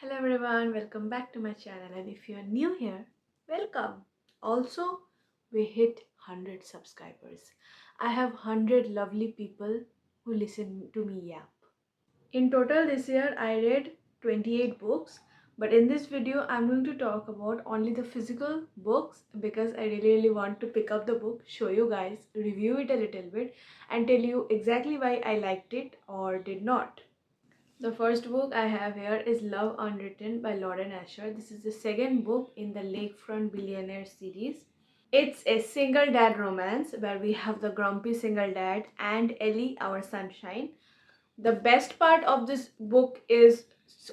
Hello everyone, welcome back to my channel, and if you're new here, welcome. Also, we hit 100 subscribers. I have 100 lovely people who listen to me yap. In total this year I read 28 books, but in this video I'm going to talk about only the physical books because I really want to pick up the book, show you guys, review it a little bit and tell you exactly why I liked it or did not. The first book I have here is Love Unwritten by Lauren Asher. This is the second book in the Lakefront Billionaire series. It's a single dad romance where we have the grumpy single dad and Ellie, our sunshine. The best part of this book is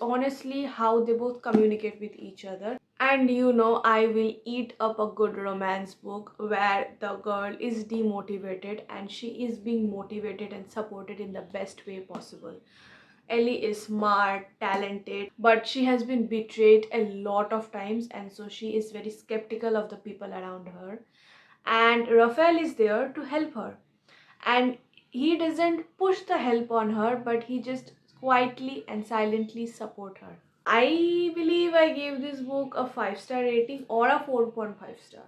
honestly how they both communicate with each other. And you know, I will eat up a good romance book where the girl is demotivated and she is being motivated and supported in the best way possible. Ellie is smart, talented, but she has been betrayed a lot of times, and so she is very skeptical of the people around her. And Raphael is there to help her. And he doesn't push the help on her, but he just quietly and silently support her. I believe I gave this book a 5-star rating or a 4.5 star.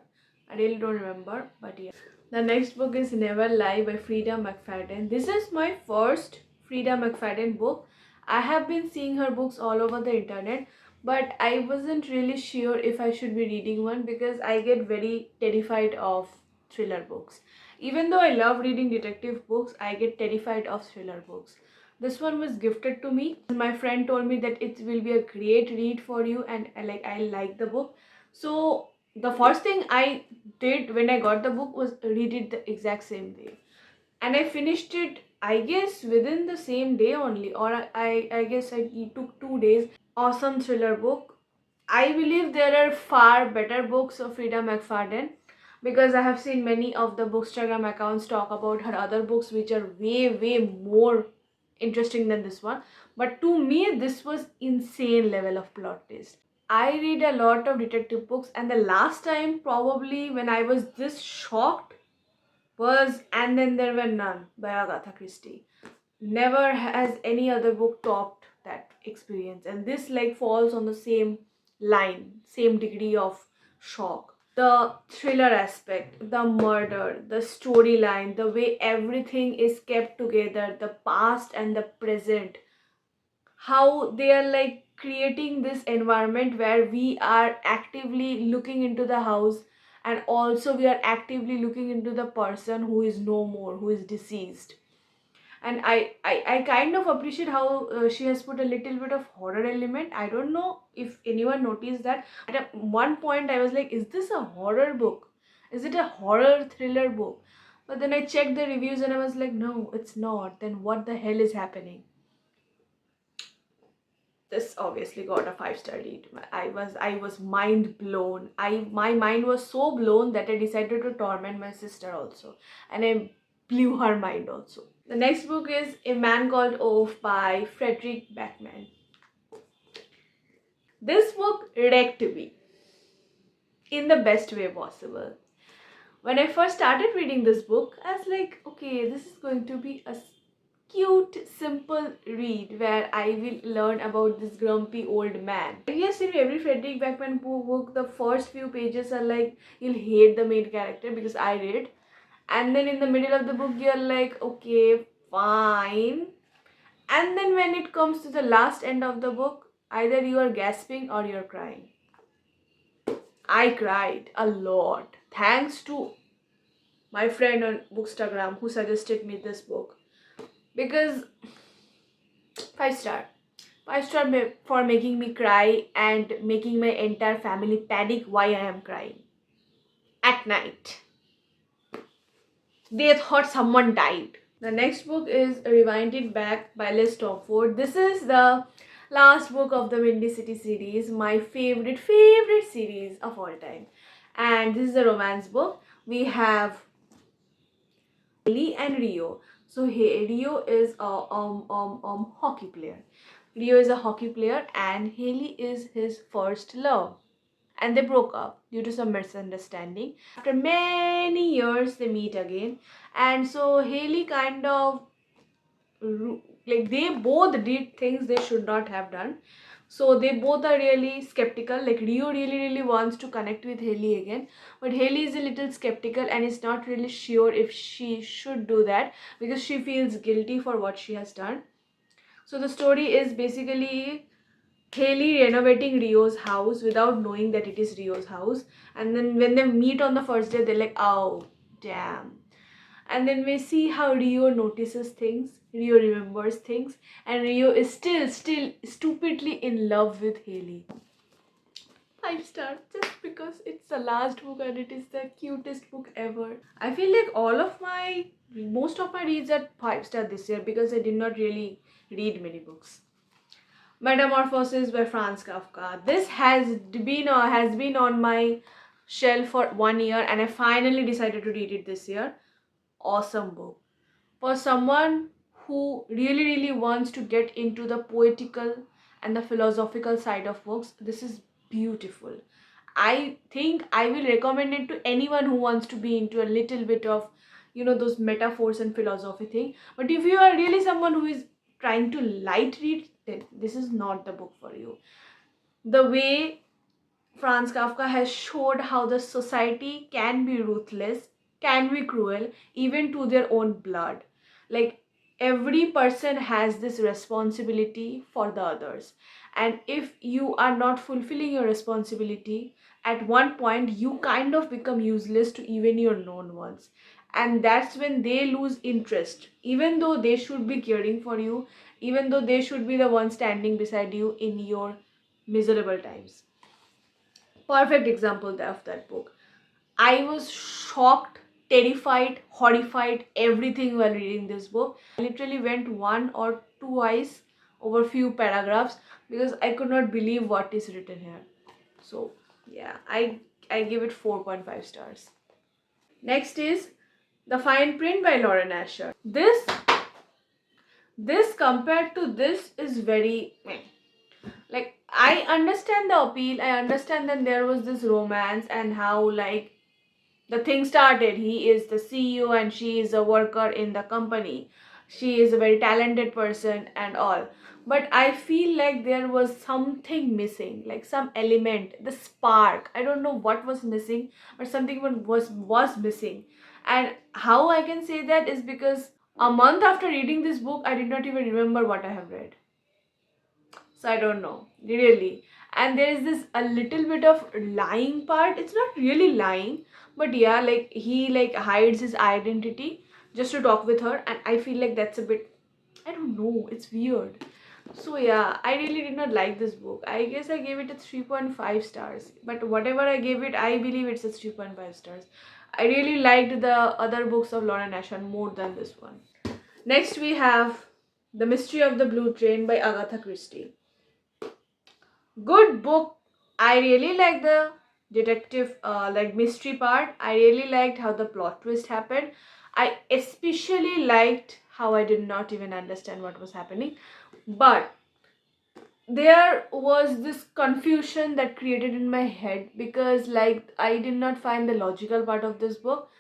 I really don't remember, but yeah. The next book is Never Lie by Frida McFadden. This is my first Frida McFadden book. I have been seeing her books all over the internet, but I wasn't really sure if I should be reading one because I get very terrified of thriller books. Even though I love reading detective books, I get terrified of thriller books. This one was gifted to me. My friend told me that it will be a great read for you, and I like the book. So the first thing I did when I got the book was read it the exact same day. And I finished it, I guess, within the same day only, or I guess it took 2 days. Awesome thriller book. I believe there are far better books of Frida McFadden because I have seen many of the Bookstagram accounts talk about her other books which are way more interesting than this one. But to me, this was insane level of plot twist. I read a lot of detective books, and the last time probably when I was this shocked was And Then There Were None by Agatha Christie. Never has any other book topped that experience, and this like falls on the same line, same degree of shock. The thriller aspect, the murder, the storyline, the way everything is kept together, the past and the present, how they are like creating this environment where we are actively looking into the house, and also we are actively looking into the person who is no more, who is deceased. And I kind of appreciate how she has put a little bit of horror element. I don't know if anyone noticed that. At one point I was like, is this a horror book, is it a horror thriller book? But then I checked the reviews and I was like, no, it's not. Then what the hell is happening? This obviously got a 5-star read. I was mind blown. My mind was so blown that I decided to torment my sister also, and I blew her mind also. The next book is A Man Called Ove by Frederick Backman. This book wrecked me in the best way possible. When I first started reading this book, I was like, okay, this is going to be a cute, simple read where I will learn about this grumpy old man. Yes, in every Frederick Backman book, the first few pages are like, you'll hate the main character, because I did. And then in the middle of the book, you're like, okay, fine. And then when it comes to the last end of the book, either you are gasping or you're crying. I cried a lot. Thanks to my friend on Bookstagram who suggested me this book. Because 5-star. 5-star for making me cry and making my entire family panic why I am crying. At night. They thought someone died. The next book is Rewind It Back by Liz Stopford. This is the last book of the Windy City series, my favorite series of all time. And this is a romance book. We have Haley and Rio. So Rio is a hockey player. Rio is a hockey player and Haley is his first love. And they broke up due to some misunderstanding. After many years, they meet again. And so Haley kind of, like, they both did things they should not have done. So they both are really skeptical. Like Rio really wants to connect with Haley again, but Haley is a little skeptical and is not really sure if she should do that because she feels guilty for what she has done. So the story is basically Haley renovating Rio's house without knowing that it is Rio's house. And then when they meet on the first day, they're like, oh, damn. And then we see how Rio notices things, Rio remembers things, and Rio is still stupidly in love with Haley. 5 stars, just because it's the last book and it is the cutest book ever. I feel like most of my reads are 5 star this year because I did not really read many books. Metamorphosis by Franz Kafka. This has been on my shelf for 1 year and I finally decided to read it this year. Awesome book. For someone who really wants to get into the poetical and the philosophical side of books, this is beautiful. I think I will recommend it to anyone who wants to be into a little bit of, those metaphors and philosophy thing. But if you are really someone who is trying to light read, then this is not the book for you. The way Franz Kafka has showed how the society can be ruthless, can be cruel, even to their own blood. Like every person has this responsibility for the others. And if you are not fulfilling your responsibility, at one point you kind of become useless to even your known ones. And that's when they lose interest, even though they should be caring for you, even though they should be the one standing beside you in your miserable times. Perfect example of that book. I was shocked, terrified, horrified, everything while reading this book. I literally went one or two eyes over few paragraphs because I could not believe what is written here. So yeah, I give it 4.5 stars. Next is The Fine Print by Lauren Asher. This compared to this is very like, I understand the appeal. I understand that there was this romance and how like the thing started. He is the CEO and she is a worker in the company. She is a very talented person and all. But I feel like there was something missing, like some element, the spark. I don't know what was missing, but something was missing. And how I can say that is because a month after reading this book, I did not even remember what I have read. So I don't know, really. And there is this a little bit of lying part. It's not really lying, but yeah, like he like hides his identity just to talk with her, and I feel like that's a bit, I don't know, it's weird. So yeah, I really did not like this book. I guess I gave it a 3.5 stars. But whatever I gave it, I believe it's a 3.5 stars. I really liked the other books of Lauren Asher more than this one. Next we have The Mystery of the Blue Train by Agatha Christie. Good book. I really like the detective like mystery part. I really liked how the plot twist happened. I especially liked how I did not even understand what was happening, but there was this confusion that created in my head because like I did not find the logical part of this book.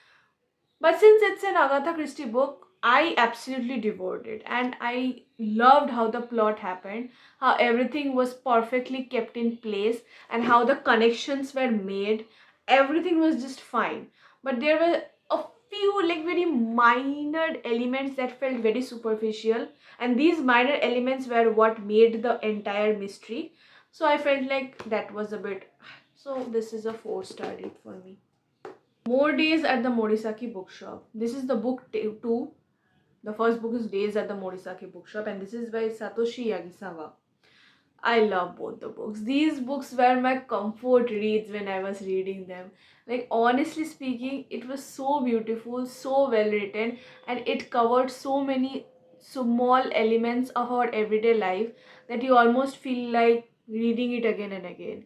But since it's an Agatha Christie book, I absolutely devoured it and I loved how the plot happened, how everything was perfectly kept in place, and how the connections were made. Everything was just fine. But there were a few like very minor elements that felt very superficial, and these minor elements were what made the entire mystery. So I felt like that was a bit. So this is a 4 star read for me. More Days at the Morisaki Bookshop. This is the book 2. The first book is Days at the Morisaki Bookshop, and this is by Satoshi Yagisawa. I love both the books. These books were my comfort reads when I was reading them. Like, honestly speaking, it was so beautiful, so well written, and it covered so many small elements of our everyday life that you almost feel like reading it again and again.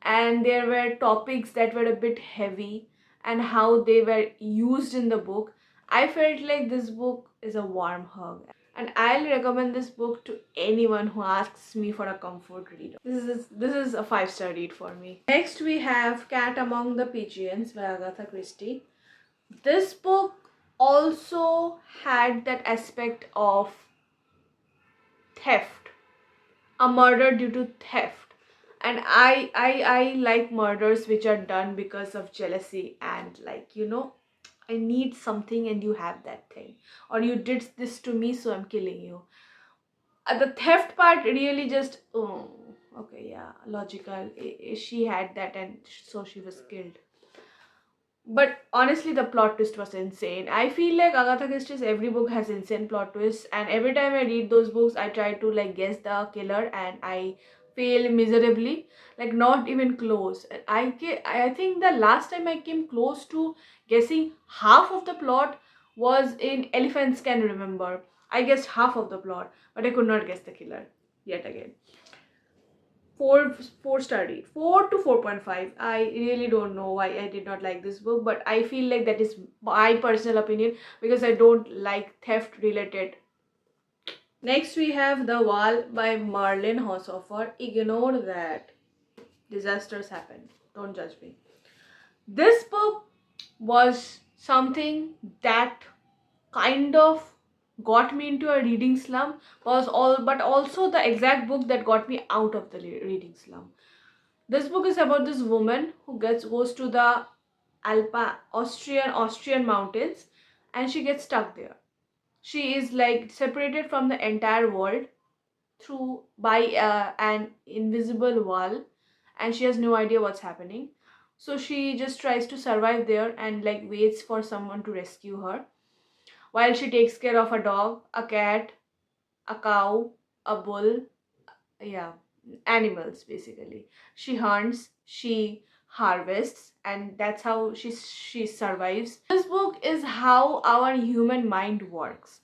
And there were topics that were a bit heavy, and how they were used in the book. I felt like this book is a warm hug, and I'll recommend this book to anyone who asks me for a comfort read. This is a 5 star read for me. Next we have Cat Among the Pigeons by Agatha Christie. This book also had that aspect of theft. a murder due to theft. And I like murders which are done because of jealousy and, like, I need something and you have that thing, or you did this to me so I'm killing you. The theft part really just, oh, okay, yeah, logical. She had that and so she was killed. But honestly, the plot twist was insane. I feel like Agatha Christie's every book has insane plot twists, and every time I read those books, I try to like guess the killer, and I fail miserably. Like not even close. I think the last time I came close to guessing half of the plot was in Elephants Can Remember. I guessed half of the plot, but I could not guess the killer yet again. Four study 4 to 4.5. I really don't know why I did not like this book, but I feel like that is my personal opinion because I don't like theft related. Next we have The Wall by Marlene Haushofer. Ignore that disasters happen, don't judge me. This book was something that kind of got me into a reading slump, was all but also the exact book that got me out of the reading slump. This book is about this woman who goes to the Austrian mountains, and she gets stuck there. She is like separated from the entire world through by an invisible wall, and she has no idea what's happening. So she just tries to survive there and like waits for someone to rescue her while she takes care of a dog, a cat, a cow, a bull, yeah, animals basically. She hunts, she harvests, and that's how she survives. This book is how our human mind works,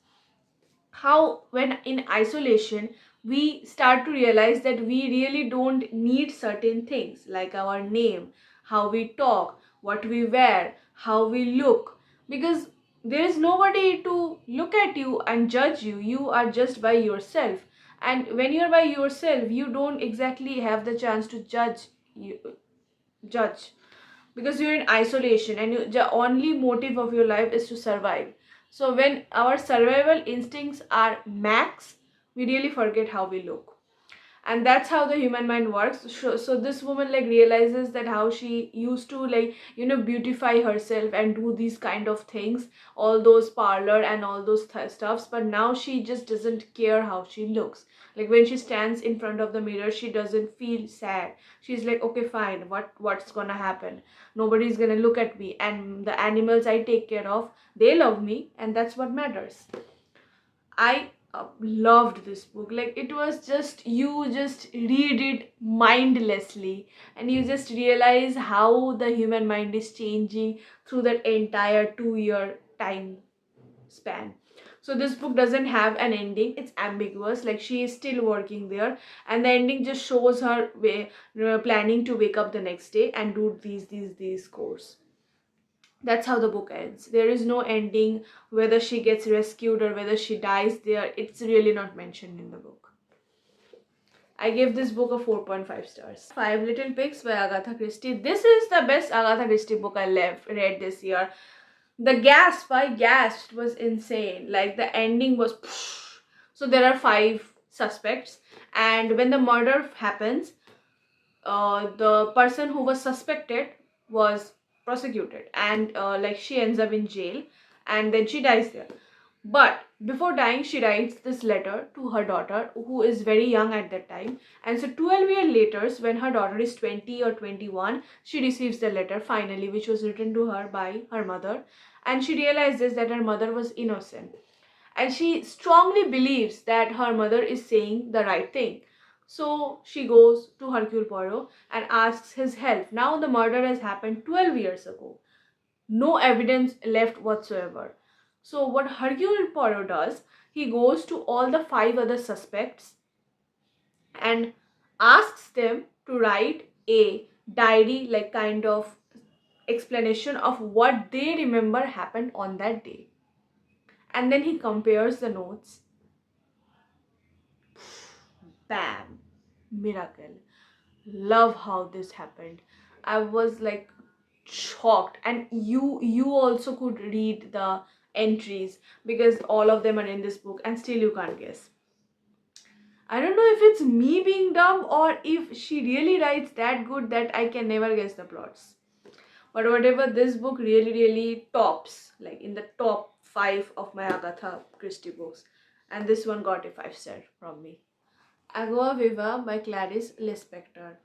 how when in isolation we start to realize that we really don't need certain things like our name, how we talk, what we wear, how we look, because there is nobody to look at you and judge you. You are just by yourself, and when you're by yourself you don't exactly have the chance to judge because you're in isolation and the only motive of your life is to survive. So when our survival instincts are max, we really forget how we look, and that's how the human mind works. So this woman like realizes that how she used to like beautify herself and do these kind of things, all those parlor and all those stuffs, but now she just doesn't care how she looks. Like when she stands in front of the mirror, she doesn't feel sad. She's like, okay, fine, what's gonna happen? Nobody's gonna look at me, and the animals I take care of, they love me, and that's what matters. I loved this book. Like it was just, you just read it mindlessly and you just realize how the human mind is changing through that entire 2 year time span. So this book doesn't have an ending. It's ambiguous. Like she is still working there, and the ending just shows her planning to wake up the next day and do these course. That's how the book ends. There is no ending whether she gets rescued or whether she dies there. It's really not mentioned in the book. I give this book a 4.5 stars. Five Little Pigs by Agatha Christie. This is the best Agatha Christie book I read this year. The gasp I gasped was insane. Like the ending was so there are 5 suspects, and when the murder happens, the person who was suspected was prosecuted, and like she ends up in jail, and then she dies there. But before dying, she writes this letter to her daughter, who is very young at that time. And so 12 years later, when her daughter is 20 or 21, she receives the letter finally, which was written to her by her mother. And she realizes that her mother was innocent, and she strongly believes that her mother is saying the right thing. So she goes to Hercule Poirot and asks his help. Now the murder has happened 12 years ago. No evidence left whatsoever. So what Hercule Poirot does, he goes to all the 5 other suspects and asks them to write a diary, like kind of explanation of what they remember happened on that day. And then he compares the notes. Bam, miracle. Love how this happened. I was like shocked, and you also could read the entries because all of them are in this book and still you can't guess. I don't know if it's me being dumb or if she really writes that good that I can never guess the plots. But whatever, this book really, really tops, like in the top 5 of my Agatha Christie books. And this one got a 5-star from me. Agua Viva by Clarice Lispector.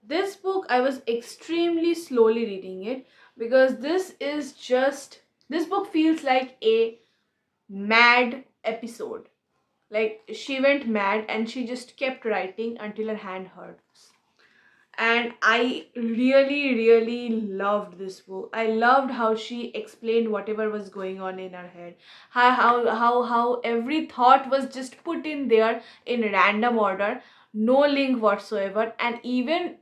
This book, I was extremely slowly reading it because this book feels like a mad episode. Like she went mad and she just kept writing until her hand hurts. And I really, really loved this book. I loved how she explained whatever was going on in her head. How every thought was just put in there in random order, no link whatsoever, and even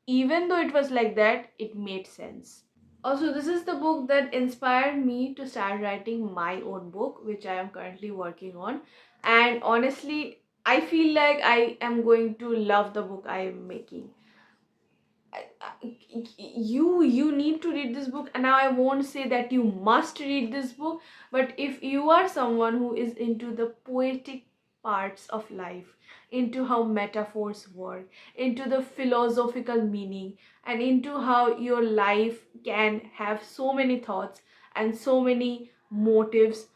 though it was like that, it made sense. Also, this is the book that inspired me to start writing my own book, which I am currently working on. And honestly, I feel like I am going to love the book I am making. You need to read this book, and now I won't say that you must read this book, but if you are someone who is into the poetic parts of life, into how metaphors work, into the philosophical meaning, and into how your life can have so many thoughts and so many motives,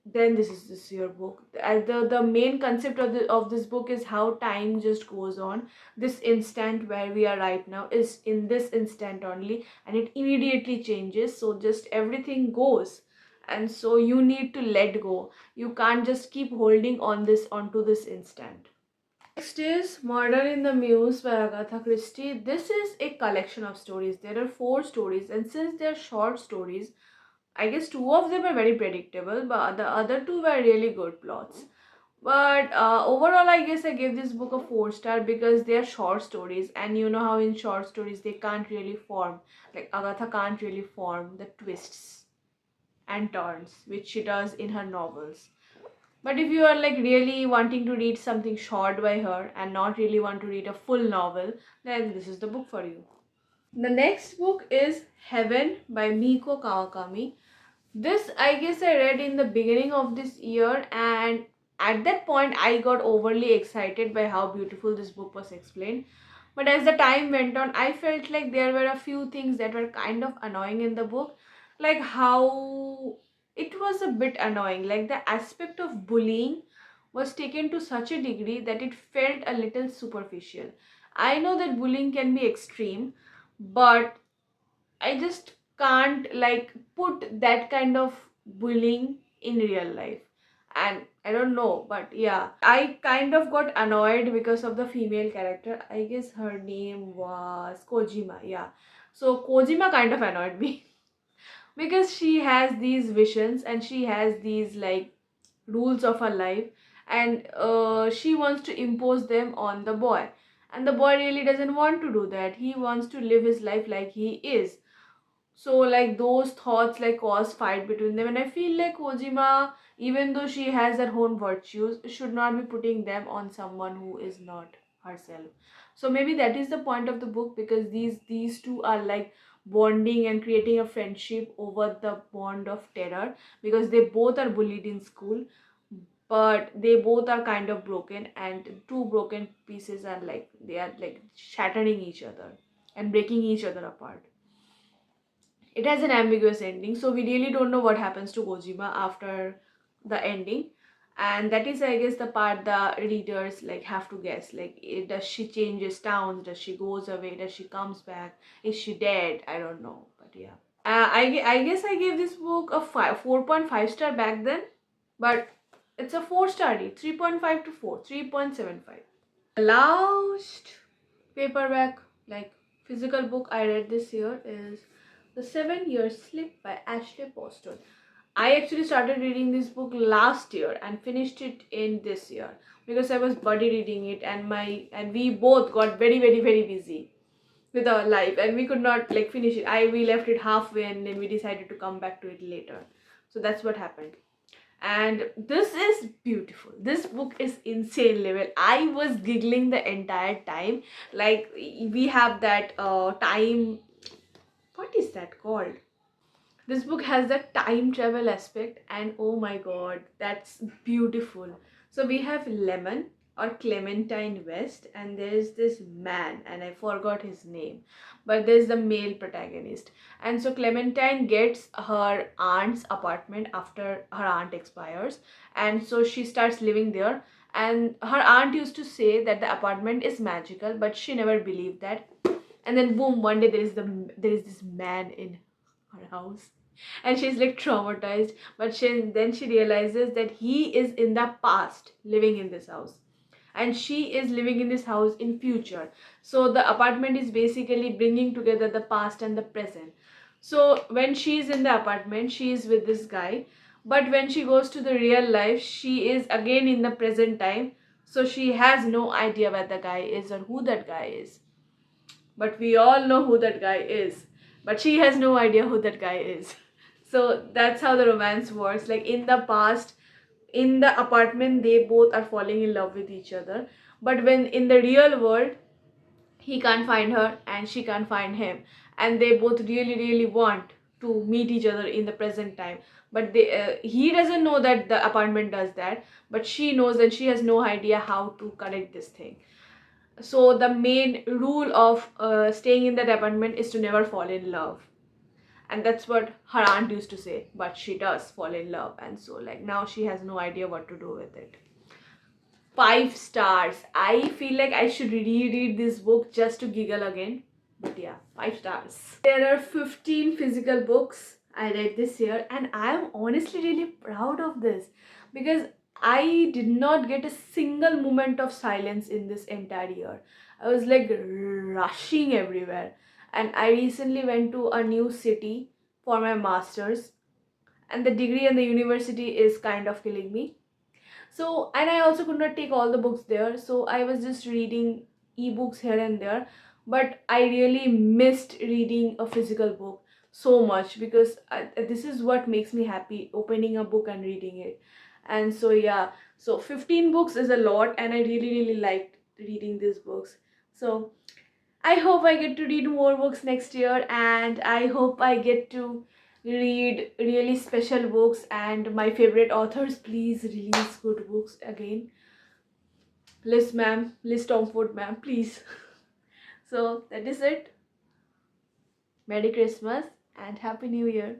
then this is your book. The main concept of this book is how time just goes on. This instant where we are right now is in this instant only, and it immediately changes, so just everything goes, and so you need to let go. You can't just keep holding on this onto this instant. Next is Murder in the Muse by Agatha Christie. This is a collection of stories. There are 4 stories, and since they're short stories, I guess 2 of them are very predictable, but the other 2 were really good plots. But overall, I guess I gave this book a 4-star because they are short stories, and you know how in short stories they can't really form, like Agatha can't really form the twists and turns which she does in her novels. But if you are like really wanting to read something short by her and not really want to read a full novel, then this is the book for you. The next book is Heaven by Miko Kawakami. This, I guess, I read in the beginning of this year, and at that point, I got overly excited by how beautiful this book was explained. But as the time went on, I felt like there were a few things that were kind of annoying in the book, like how it was a bit annoying. Like the aspect of bullying was taken to such a degree that it felt a little superficial. I know that bullying can be extreme, but I just can't like put that kind of bullying in real life. And I don't know, but yeah, I kind of got annoyed because of the female character. I guess her name was Kojima. Yeah. So Kojima kind of annoyed me because she has these visions and she has these like rules of her life, and she wants to impose them on the boy. And the boy really doesn't want to do that. He wants to live his life like he is. So like those thoughts like cause fight between them, and I feel like Kojima, even though she has her own virtues, should not be putting them on someone who is not herself. So maybe that is the point of the book, because these two are like bonding and creating a friendship over the bond of terror, because they both are bullied in school, but they both are kind of broken, and two broken pieces are like they are like shattering each other and breaking each other apart. It has an ambiguous ending, so we really don't know what happens to Kojima after the ending. And that is, I guess, the part the readers like have to guess. Like, does she changes towns? Does she goes away? Does she comes back? Is she dead? I don't know, but yeah. I guess I gave this book a 4.5 star back then, but it's a 4-star read, 3.5 to 4, 3.75. The last paperback, like physical book I read this year is The 7 Year Slip by Ashley Poston. I actually started reading this book last year and finished it in this year because I was buddy reading it, and we both got very, very, very busy with our life, and we could not like finish it. We left it halfway, and then we decided to come back to it later. So that's what happened. And this is beautiful. This book is insane level. I was giggling the entire time. Like, we have that time, what is that called? This book has the time travel aspect, and oh my god, that's beautiful. So we have Lemon, or Clementine West, and there's this man, and I forgot his name, but there's the male protagonist. And so Clementine gets her aunt's apartment after her aunt expires, and so she starts living there. And her aunt used to say that the apartment is magical, but she never believed that. And then boom, one day there is this man in her house, and she's like traumatized. But then she realizes that he is in the past living in this house, and she is living in this house in future. So the apartment is basically bringing together the past and the present. So when she is in the apartment, she is with this guy, but when she goes to the real life, she is again in the present time. So she has no idea where the guy is or who that guy is, but we all know who that guy is, but she has no idea who that guy is. So that's how the romance works. Like in the past, in the apartment, they both are falling in love with each other, but when in the real world, he can't find her and she can't find him, and they both really really want to meet each other in the present time. But he doesn't know that the apartment does that, but she knows, and she has no idea how to correct this thing. So the main rule of staying in that apartment is to never fall in love, and that's what her aunt used to say. But she does fall in love, and so like now she has no idea what to do with it. 5 stars. I feel like I should reread this book just to giggle again. But yeah, 5 stars. There are 15 physical books I read this year, and I am honestly really proud of this because I did not get a single moment of silence in this entire year. I was like rushing everywhere. And I recently went to a new city for my master's, and the degree and the university is kind of killing me. So, and I also could not take all the books there, so I was just reading ebooks here and there. But I really missed reading a physical book so much because this is what makes me happy, opening a book and reading it. And so yeah, so 15 books is a lot, and I really really liked reading these books. So I hope I get to read more books next year, and I hope I get to read really special books and my favorite authors. Please release good books again. Liz ma'am, Liz Tomford ma'am, please. So that is it. Merry Christmas and Happy New Year.